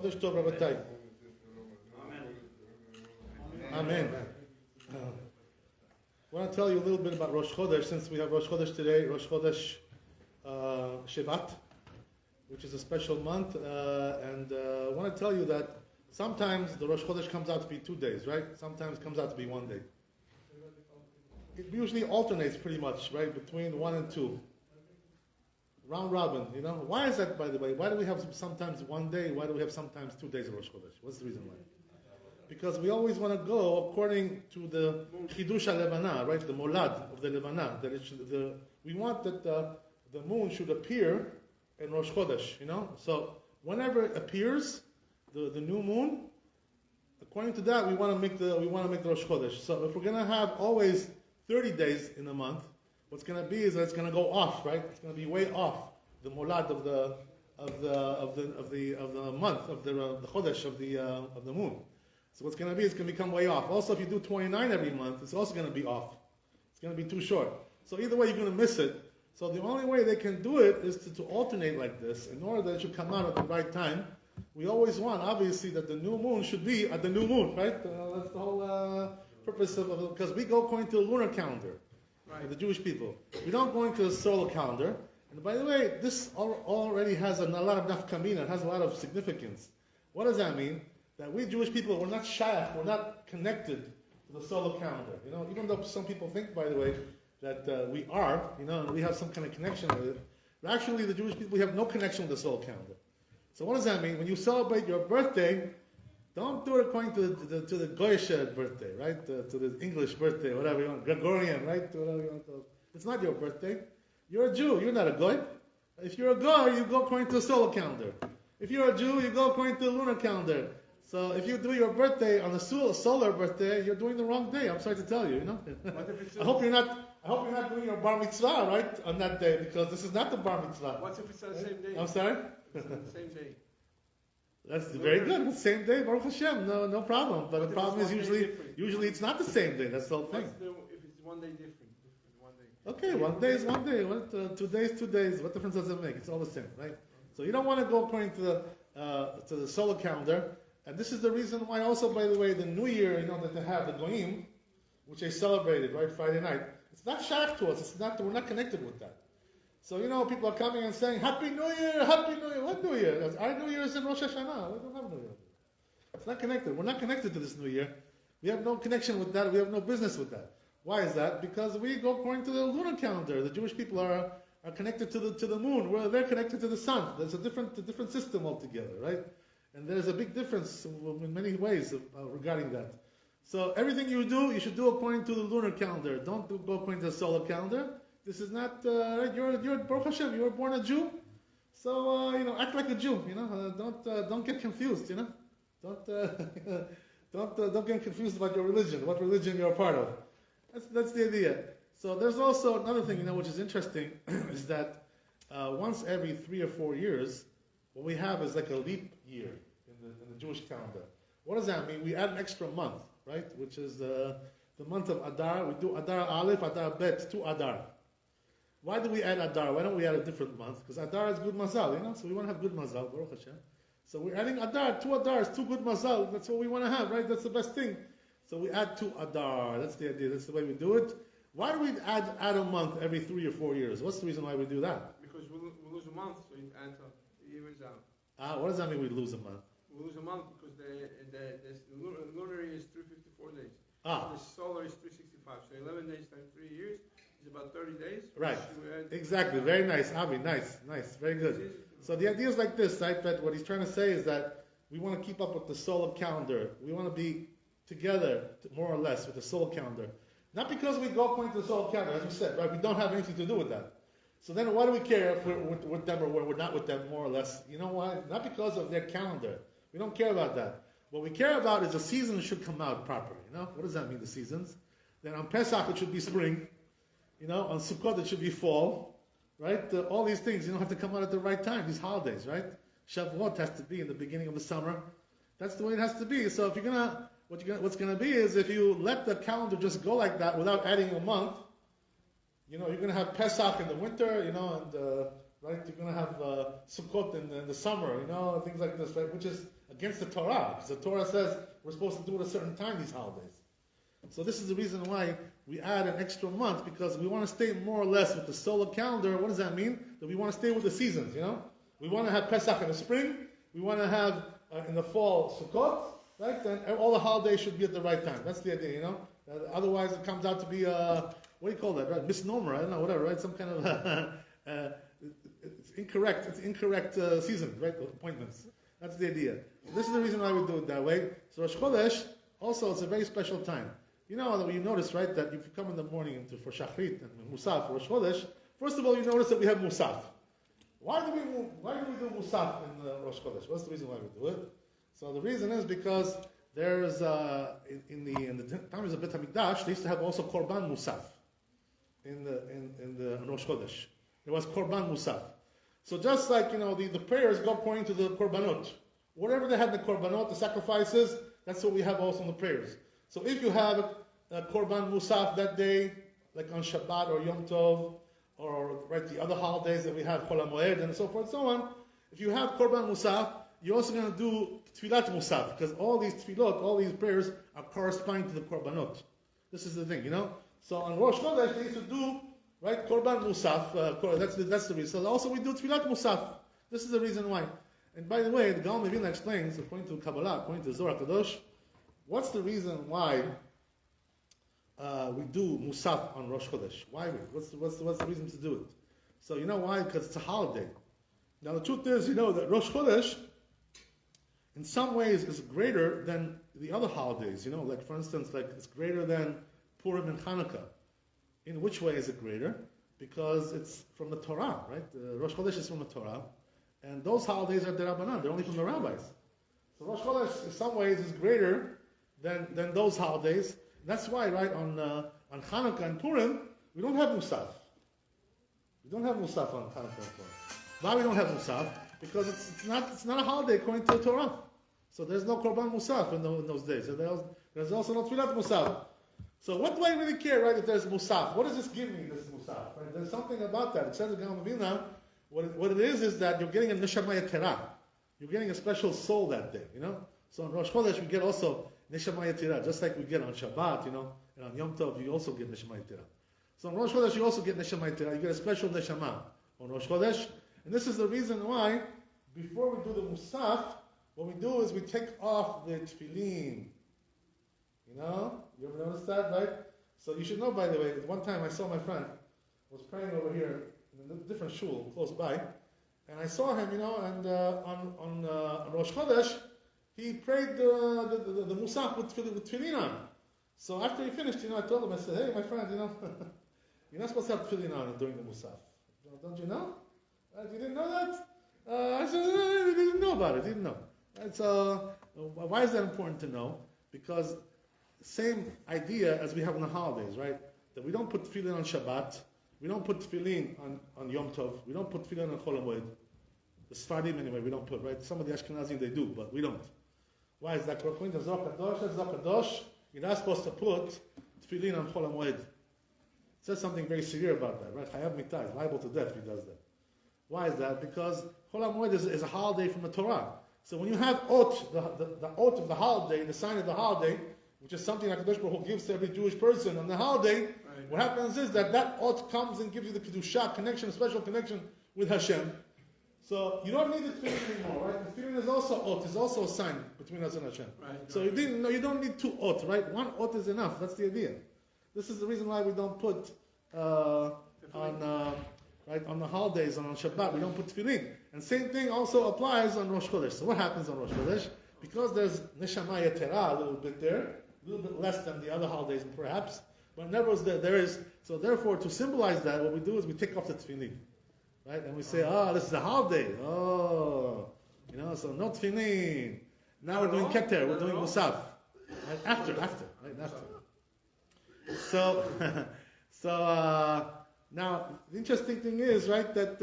Chodesh Tov, Rabbi. Amen. I want to tell you a little bit about Rosh Chodesh, since we have Rosh Chodesh today, Rosh Chodesh Shevat, which is a special month, and I want to tell you that sometimes the Rosh Chodesh comes out to be 2 days, right? Sometimes it comes out to be 1 day. It usually alternates pretty much, right, between 1 and 2. Round robin, you know. Why is that, by the way? Why do we have sometimes 1 day? Why do we have sometimes 2 days of Rosh Chodesh? What's the reason why? Because we always want to go according to the Chidush HaLevana, right? The Molad of the Levana. That we want that the moon should appear in Rosh Chodesh, you know. So whenever it appears, the new moon, according to that, we want to make the Rosh Chodesh. So if we're going to have always 30 days in a month, what's going to be is that it's going to go off, right? It's going to be way off the Molad of the month of the Chodesh of the moon. So what's going to be, it's going to become way off. Also, if you do 29 every month, it's also going to be off. It's going to be too short. So either way, you're going to miss it. So the only way they can do it is to alternate like this. In order that it should come out at the right time, we always want, obviously, that the new moon should be at the new moon, right? That's the whole purpose of it. Because we go according to the lunar calendar, right? The Jewish people. We don't go into the solar calendar. And by the way, this already has a lot of nafkamina. It has a lot of significance. What does that mean? That we Jewish people, we're not shayach, we're not connected to the solar calendar. You know, even though some people think, by the way, that we are, you know, and we have some kind of connection with it. But actually, the Jewish people, we have no connection with the solar calendar. So what does that mean? When you celebrate your birthday, don't do it according to the Goyish birthday, right? To the English birthday, whatever you want, Gregorian, right? Whatever you want to. It's not your birthday. You're a Jew. You're not a Goy. If you're a Goy, you go according to the solar calendar. If you're a Jew, you go according to the lunar calendar. So if you do your birthday on a solar birthday, you're doing the wrong day. I'm sorry to tell you, you know. I hope you're not doing your bar mitzvah, right, on that day, because this is not the bar mitzvah. What if it's on the same day? I'm sorry? It's on the same day. That's very good. It's the same day, Baruch Hashem, no problem. But the problem is usually it's not the same day. That's the whole thing. If it's 1 day different, 1 day. Okay, 1 day is 1 day. 2 days, 2 days. What difference does it make? It's all the same, right? So you don't want to go according to the solar calendar. And this is the reason why also, by the way, the New Year, you know, that they have, the Goyim, which they celebrated, right, Friday night, it's not shaykh to us. We're not connected with that. So, you know, people are coming and saying, Happy New Year, Happy New Year. What New Year? Our New Year is in Rosh Hashanah. We don't have New Year. It's not connected. We're not connected to this New Year. We have no connection with that. We have no business with that. Why is that? Because we go according to the lunar calendar. The Jewish people are connected to the moon. They're connected to the sun. There's a different system altogether, right? And there's a big difference in many ways regarding that. So everything you do, you should do according to the lunar calendar. Don't go according to the solar calendar. This is not, you're Baruch Hashem, you were born a Jew. So, you know, act like a Jew, you know. Don't get confused, you know. Don't get confused about your religion, what religion you're a part of. That's the idea. So there's also another thing, you know, which is interesting, is that once every 3 or 4 years, what we have is like a leap year in the Jewish calendar. What does that mean? We add an extra month, right? Which is the month of Adar. We do Adar Aleph, Adar Bet, 2 Adar. Why do we add Adar? Why don't we add a different month? Because Adar is good mazal, you know? So we want to have good mazal, Baruch Hashem. So we're adding Adar, 2 Adars, 2 good mazal. That's what we want to have, right? That's the best thing. So we add 2 Adar. That's the idea. That's the way we do it. Why do we add a month every 3 or 4 years? What's the reason why we do that? Because we lose a month, so it adds up. Evens out. What does that mean we lose a month? We lose a month because the lunar is 354 days. The solar is 365. So 11 days times 3 years is about 30 days. Right. Exactly. Very nice, Avi. Nice. Very good. So the idea is like this, right? That what he's trying to say is that we want to keep up with the solar calendar. We want to be together, more or less, with the solar calendar. Not because we go according to the solar calendar, as we said, right? We don't have anything to do with that. So then why do we care if we're with them or we're not with them, more or less? You know why? Not because of their calendar. We don't care about that. What we care about is the seasons should come out properly. You know? What does that mean, the seasons? Then on Pesach it should be spring. You know, on Sukkot it should be fall. Right? All these things, you know, have to come out at the right time, these holidays, right? Shavuot has to be in the beginning of the summer. That's the way it has to be. So if what's gonna be is if you let the calendar just go like that without adding a month, you know, you're going to have Pesach in the winter, you know, and right? You're going to have Sukkot in the summer, things like this, right? Which is against the Torah, because the Torah says we're supposed to do it at a certain time, these holidays. So this is the reason why we add an extra month, because we want to stay more or less with the solar calendar. What does that mean? That we want to stay with the seasons, We want to have Pesach in the spring, we want to have in the fall Sukkot, right? And all the holidays should be at the right time. That's the idea, Otherwise it comes out to be, what do you call that, right? Misnomer, I don't know, whatever, right? Some kind of, it's incorrect season, right? Appointments. That's the idea. This is the reason why we do it that way. So Rosh Chodesh, also, it's a very special time. You notice, right, that if you come in the morning for Shachrit and Musaf, for Rosh Chodesh, first of all, you notice that we have Musaf. Why do we do Musaf in Rosh Chodesh? What's the reason why we do it? So the reason is because there's, in the times of Bet HaMikdash, they used to have also Korban Musaf in the Rosh Chodesh. There was Korban Musaf. So just like, the prayers go according to the Korbanot. Whatever they had the Korbanot, the sacrifices, that's what we have also in the prayers. So if you have a Korban Musaf that day, like on Shabbat or Yom Tov, or the other holidays that we have, Chol HaMoed and so forth and so on, if you have Korban Musaf, you're also going to do Tfilat Musaf, because all these Tfilot, all these prayers are corresponding to the Korbanot. This is the thing, So on Rosh Chodesh, they used to do, Korban Musaf, that's the reason. So also we do Tfilat Musaf. This is the reason why. And by the way, the Gaon Levina explains, according to Kabbalah, according to Zohar Kadosh, what's the reason why we do Musaf on Rosh Chodesh? Why? What's the reason to do it? So you know why? Because it's a holiday. Now the truth is, that Rosh Chodesh, in some ways, is greater than the other holidays. Like for instance, it's greater than Purim and Hanukkah. In which way is it greater? Because it's from the Torah, right? Rosh Chodesh is from the Torah, and those holidays are Derabanan. They're only from the rabbis. So Rosh Chodesh, in some ways, is greater than those holidays. And that's why, right, on Hanukkah and Purim, we don't have Musaf. We don't have Musaf on Hanukkah and Purim. Why we don't have Musaf? Because it's not a holiday according to the Torah. So there's no Korban Musaf in those days. So there's also no Tfilat Musaf. So what do I really care, right, if there's Musaf? What does this give me, this Musaf? Right? There's something about that. It says in Gaon Levina, what it is that you're getting a Neshama Yetera. You're getting a special soul that day, So on Rosh Chodesh, we get also Neshama Yetera, just like we get on Shabbat, and on Yom Tov, you also get Neshama Yetera. So on Rosh Chodesh, you also get Neshama Yetera. You get a special Neshama on Rosh Chodesh. And this is the reason why, before we do the Musaf, what we do is we take off the Tefillin. You ever notice that, right? So you should know, by the way, one time I saw my friend was praying over here in a different shul close by, and I saw him, and on Rosh Chodesh, he prayed the Musaf with Tefillin on. So after he finished, I told him, I said, hey, my friend, you're not supposed to have Tefillin on during the Musaf. Don't you know? You didn't know that? I said, he didn't know about it. He didn't know. Right? So why is that important to know? Because same idea as we have on the holidays, right? That we don't put tefillin on Shabbat, we don't put tefillin on Yom Tov, we don't put tefillin on Chol HaMoed. The Sfarim anyway, we don't put, right? Some of the Ashkenazim they do, but we don't. Why is that? According to Zohar Kadosh, you're not supposed to put tefillin on Chol HaMoed. It says something very severe about that, right? Chayav Mitah is liable to death if he does that. Why is that? Because Chol HaMoed is a holiday from the Torah. So when you have Ot, the Ot of the holiday, the sign of the holiday, which is something that HaKadosh Baruch Hu gives to every Jewish person on the holiday, right. What happens is that Ot comes and gives you the Kedusha connection, a special connection with Hashem. So you don't need the tefillin anymore, right? The tefillin is also Ot, is also a sign between us and Hashem. Right. So you don't need two Ot, right? One Ot is enough. That's the idea. This is the reason why we don't put on the holidays and on Shabbat, we don't put tefillin. And same thing also applies on Rosh Chodesh. So what happens on Rosh Chodesh? Because there's Neshama Yetera a little bit there, a little bit less than the other holidays perhaps, but never was there is. So therefore, to symbolize that, what we do is we take off the tefillin, right? And we say, this is a holiday. So no tefillin. Now we're doing Keter, we're doing Musaf. Right? After. So now the interesting thing is, right, that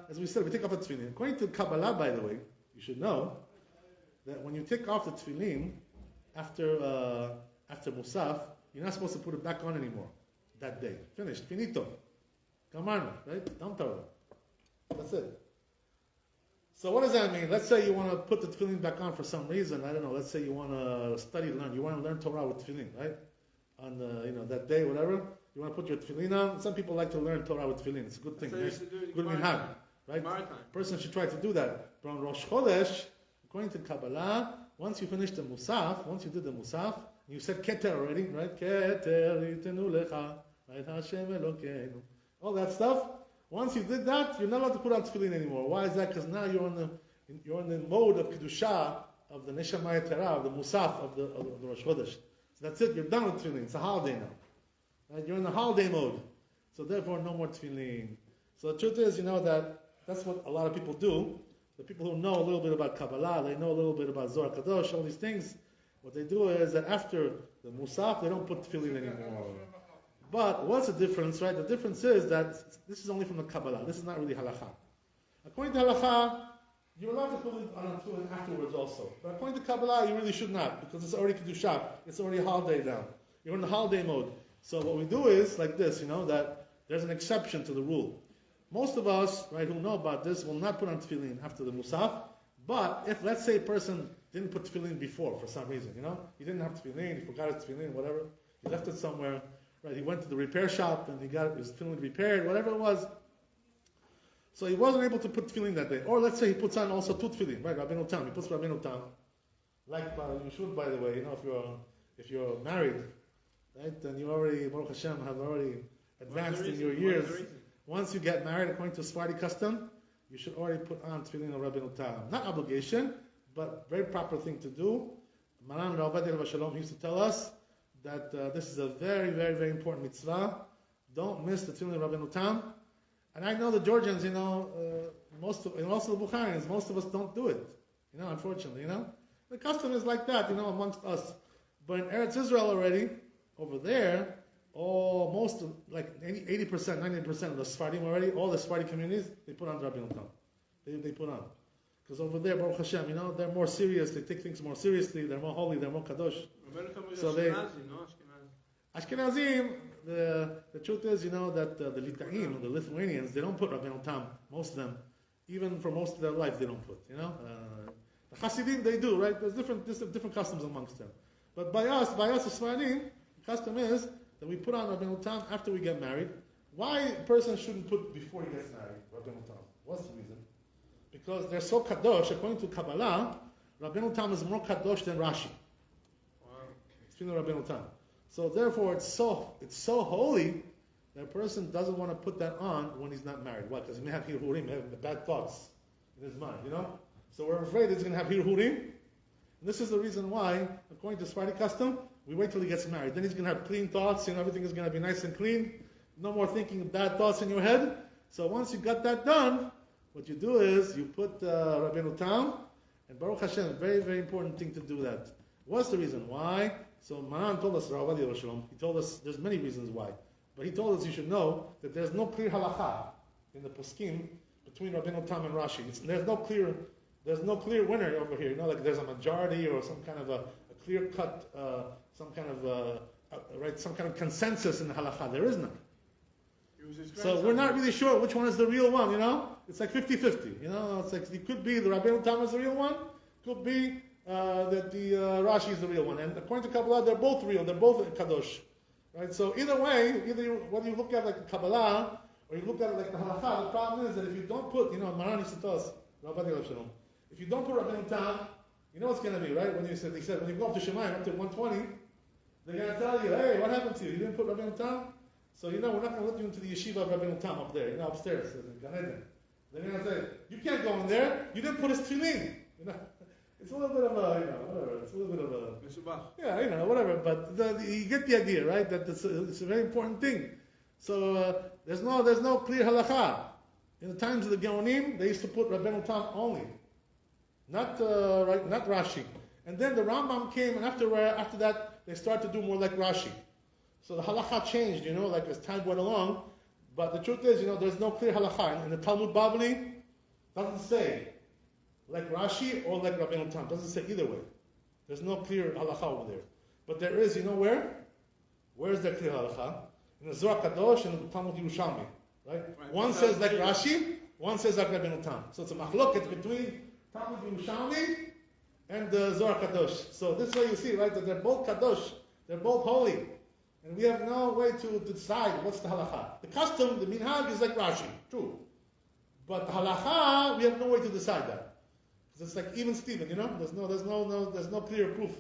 as we said, we take off the tefillin. According to Kabbalah, by the way, you should know that when you take off the tefillin after Musaf, you're not supposed to put it back on anymore that day. Finished. Finito. Come on, right? Don't throw it. That's it. So what does that mean? Let's say you want to put the tefillin back on for some reason. I don't know. Let's say you want to learn. You want to learn Torah with tefillin, right? On that day, whatever. You want to put your tefillin on. Some people like to learn Torah with tefillin. It's a good thing. Good minhag, right? Person should try to do that. But on Rosh Chodesh, according to Kabbalah, once you finish the Musaf, once you did the Musaf, you said Keter already, right? Keter yitenu lecha, right? Hashem Elokeinu. All that stuff. Once you did that, you're not allowed to put on tefillin anymore. Why is that? Because now you're in the mode of kedusha, of the neshamay terah, of the musaf of the Rosh Chodesh. So that's it. You're done with tefillin. It's a holiday now. Right? You're in the holiday mode. So therefore, no more tefillin. So the truth is, that's what a lot of people do. The people who know a little bit about Kabbalah, they know a little bit about Zohar Kadosh, all these things. What they do is that after the musaf, they don't put tefillin anymore. But what's the difference, right? The difference is that this is only from the Kabbalah. This is not really halakha. According to halakha, you're allowed to put it on a tefillin afterwards also. But according to Kabbalah, you really should not, because it's already kedusha. It's already a holiday now. You're in the holiday mode. So what we do is like this, that there's an exception to the rule. Most of us, right, who know about this, will not put on tefillin after the musaf. But if, let's say, a person didn't put tefillin before for some reason, he didn't have tefillin, he forgot his tefillin, whatever, he left it somewhere. Right, he went to the repair shop and he got his tefillin repaired, whatever it was. So he wasn't able to put tefillin that day. Or let's say he puts on also two tefillin, right? Rabbenu Tam. He puts Rabbenu Tam. Like you should, by the way, if you're married, right? Then you already, Baruch Hashem, have already advanced in your years. Once you get married, according to Sephardi custom, you should already put on tefillin of Rabbenu Tam. Not obligation, but very proper thing to do. Maran Rabbi Shalom used to tell us that this is a very, very, very important mitzvah. Don't miss the tefillin of Rabbenu Tam. And I know the Georgians, most of the Bukharians, most of us don't do it. Unfortunately, The custom is like that, amongst us. But in Eretz Israel already, over there, most, like 80%, 90% of the Sephardim already, all the Sephardi communities, they put on Rabbenu Tam. They put on. Because over there, Baruch Hashem, they're more serious, they take things more seriously, they're more holy, they're more kadosh. So Ashkenazim, the truth is, that the Lita'im, the Lithuanians, they don't put Rabbenu Tam, most of them. Even for most of their life, they don't put, The Hasidim, they do, right? There's different customs amongst them. But by us, the Sephardim, the custom is that we put on Rabbenu Tam after we get married. Why a person shouldn't put before he gets married, Rabbenu Tam? What's the reason? Because they're so kadosh, according to Kabbalah, Rabbenu Tam is more kadosh than Rashi. It's Rabbenu Tam. So therefore, it's so holy that a person doesn't want to put that on when he's not married. Why? Because he may have hirhurim, may have bad thoughts in his mind, So we're afraid he's going to have hirhurim. And this is the reason why, according to Sephardi custom, we wait till he gets married. Then he's going to have clean thoughts, everything is going to be nice and clean. No more thinking of bad thoughts in your head. So once you got that done, what you do is you put Rabbenu Tam, and Baruch Hashem, very, very important thing to do that. What's the reason? Why? So Maran told us, he told us there's many reasons why. But he told us you should know that there's no clear halakha in the poskim between Rabbenu Tam and Rashi. There's no clear winner over here. Like there's a majority or some kind of a clear cut, some kind of consensus in the halakha. There is none. So we're not really sure which one is the real one, It's like 50-50, It's like it could be the Rabbenu Tam is the real one, could be that the Rashi is the real one. And according to Kabbalah, they're both real, they're both kadosh. Right? So either way, whether you look at like Kabbalah or you look at it like the halakha, the problem is that if you don't put, Maran used to tell us, if you don't put Rabbenu Tam, you know what's going to be, right? They said when you go up to Shemayim, up to 120, they're going to tell you, hey, what happened to you? You didn't put Rabbenu Tam? So, we're not going to let you into the yeshiva of Rabbenu Tam up there, upstairs. They're going to say, you can't go in there. You didn't put his tefillin. It's a little bit of a, whatever. It's a little bit of a... Yeah, whatever. But you get the idea, right? That it's a very important thing. So, there's no clear halakha. In the times of the Geonim, they used to put Rabbenu Tam only. Not Rashi. And then the Rambam came, and after that, they started to do more like Rashi. So the halakha changed, like as time went along. But the truth is, there's no clear halakha. And the Talmud Bavli doesn't say like Rashi or like Rabbenu Tam. Doesn't say either way. There's no clear halakha over there. But there is, where? Where is the clear halakha? In the Zohar Kadosh and the Talmud Yerushalmi. Right? One says like Rashi, One says like Rabbenu Tam. So it's a machloket between Talmud Yerushalmi and the Zohar Kadosh. So this way you see, right, that they're both Kadosh, they're both holy. And we have no way to decide what's the halacha. The custom, the minhag is like Rashi, true. But the halacha, we have no way to decide that. Because it's like even Steven, there's no clear proof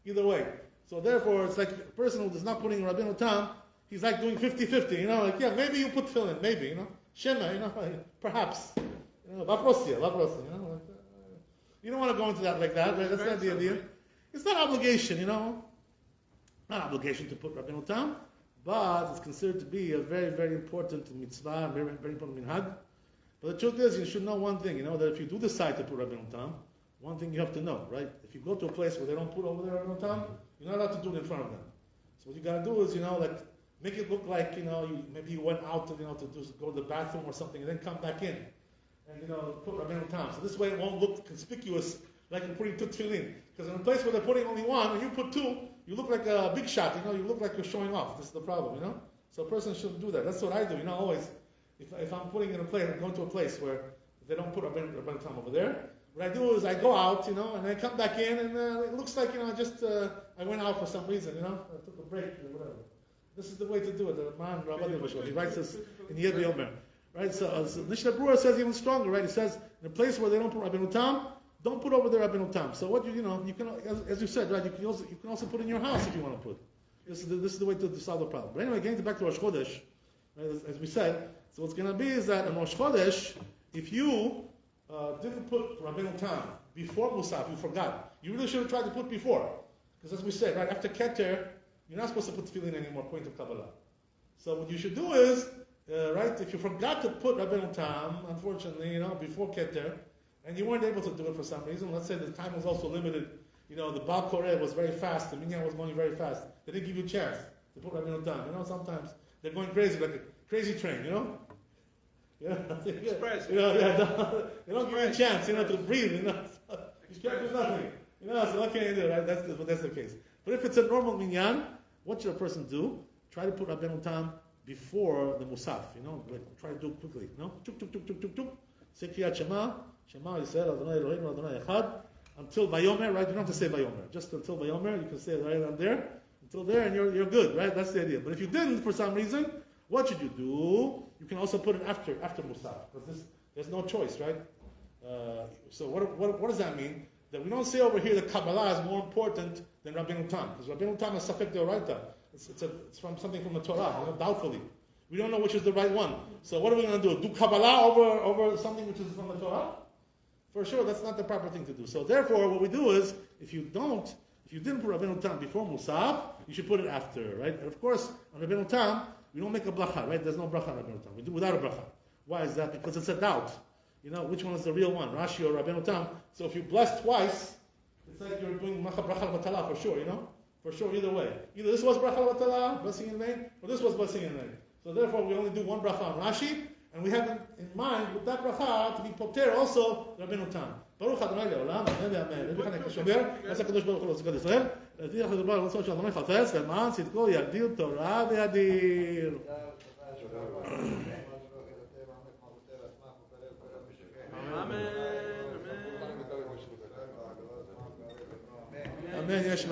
either way. So therefore, it's like a person who is not putting Rabbenu Tam, he's like doing 50-50, like, yeah, maybe you put tefillin, maybe, Shema, perhaps. Vaprosia, you don't want to go into that like that, right? That's not the idea. It's not obligation, not obligation to put Rabbenu Tam, but it's considered to be a very, very important mitzvah, very, very important minhag. But the truth is, you should know one thing, that if you do decide to put Rabbenu Tam, one thing you have to know, right? If you go to a place where they don't put over there Rabbenu Tam, you're not allowed to do it in front of them. So what you got to do is, make it look like, maybe you went out to, go to the bathroom or something, and then come back in, and put Rabbenu Tam. So this way it won't look conspicuous like you're putting two tefillin. Because in a place where they're putting only one, and you put two, you look like a big shot. You look like you're showing off. This is the problem. So a person shouldn't do that. That's what I do. Always. If I'm putting in a place, I'm going to a place where they don't put Rabbenu Tam over there. What I do is I go out, and I come back in, and it looks like, I went out for some reason, I took a break or whatever. This is the way to do it. The man, Rabbi, he writes this in Yed Yomer. Right? So Mishnah Berurah says even stronger, right? He says, in a place where they don't put Rabbenu Tam, don't put over there Rabbenu Tam. So what you can, as you said, right? You can also put in your house if you want to put. This is the way to solve the problem. But anyway, getting back to Rosh Chodesh, right, as we said, so what's going to be is that in Rosh Chodesh, if you didn't put Rabbenu Tam before Musaf, you forgot. You really should have tried to put before. Because as we said, right, after Keter, you're not supposed to put tefillin anymore, according to Kabbalah. So what you should do is, right, if you forgot to put Rabbenu Tam, unfortunately, before Keter, and you weren't able to do it for some reason, let's say the time was also limited, the Baal Koreh was very fast, the Minyan was going very fast, they didn't give you a chance to put Rabbenu Tam. Sometimes they're going crazy, like a crazy train, Yeah. Express. They don't give you a chance, to breathe, You can't do nothing. So what can you do, right? That's the case. But if it's a normal minyan, what should a person do? Try to put Rabbenu Tam before the Musaf, try to do it quickly, Chuk, chuk, chuk, chuk, chuk, chuk. Say Kriyat Shema, Shema Yisrael, Adonai Eloheinu, Adonai Echad, until Vayomer, right? You don't have to say Vayomer. Just until Vayomer, you can say it right on there. Until there, and you're good, right? That's the idea. But if you didn't, for some reason, what should you do? You can also put it after Musaf, because there's no choice, right? So what does that mean? That we don't say over here that Kabbalah is more important than Rabbenu Tam, because Rabbenu Tam is Safek Deoraita. It's from something from the Torah, doubtfully. We don't know which is the right one. So what are we going to do? Do Kabbalah over something which is from the Torah? For sure, that's not the proper thing to do. So therefore, what we do is, if you didn't put Rabbenu Tam before Musaf, you should put it after, right? And of course, on Rabbenu Tam, we don't make a bracha, right? There's no bracha on Rabbenu Tam. We do without a bracha. Why is that? Because it's a doubt. Which one is the real one, Rashi or Rabbenu Tam? So if you bless twice, it's like you're doing bracha l'batala for sure, For sure, either way. Either this was bracha l'batala, blessing in vain, or this was blessing in vain. So therefore, we only do one bracha on Rashi, and we have in mind with that bracha to be poter also Rabbenu Tam. Baruch Adonai le'olam, amen ve'amen. Rabbi Chanek HaShomer, Yaseh HaKadosh Baruch Hu l'Zkat Yisrael, L'Tziach HaDobar l'Tzon Shel Adonai Chafetz, Le'man Tzidko Yagdil Torah Ve'adir. Amen. Yes,